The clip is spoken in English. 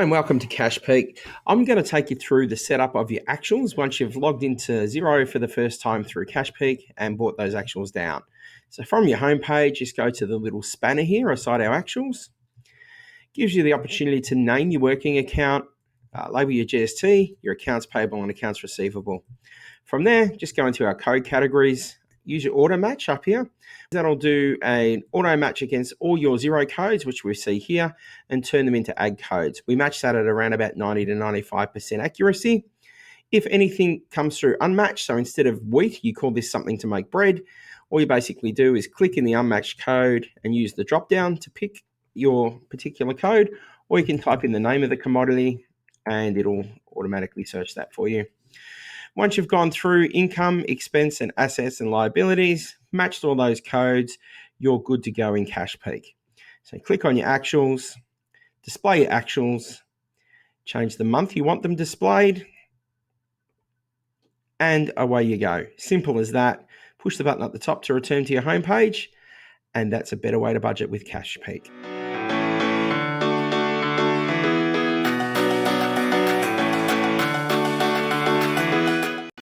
Hi and welcome to CashPeek. I'm going to take you through the setup of your actuals once you've logged into Xero for the first time through CashPeek and brought those actuals down. So from your homepage, just go to the little spanner here aside our actuals. Gives you the opportunity to name your working account, label your GST, your accounts payable and accounts receivable. From there, just go into our code categories. Use your auto match up here. That'll do an auto match against all your Xero codes, which we see here, and turn them into ag codes. We match that at around about 90 to 95% accuracy. If anything comes through unmatched, so instead of wheat, you call this something to make bread, all you basically do is click in the unmatched code and use the drop down to pick your particular code, or you can type in the name of the commodity and it'll automatically search that for you. Once you've gone through income, expense, and assets and liabilities, matched all those codes, you're good to go in CashPeek. So click on your actuals, display your actuals, change the month you want them displayed, and away you go. Simple as that. Push the button at the top to return to your homepage, and that's a better way to budget with CashPeek.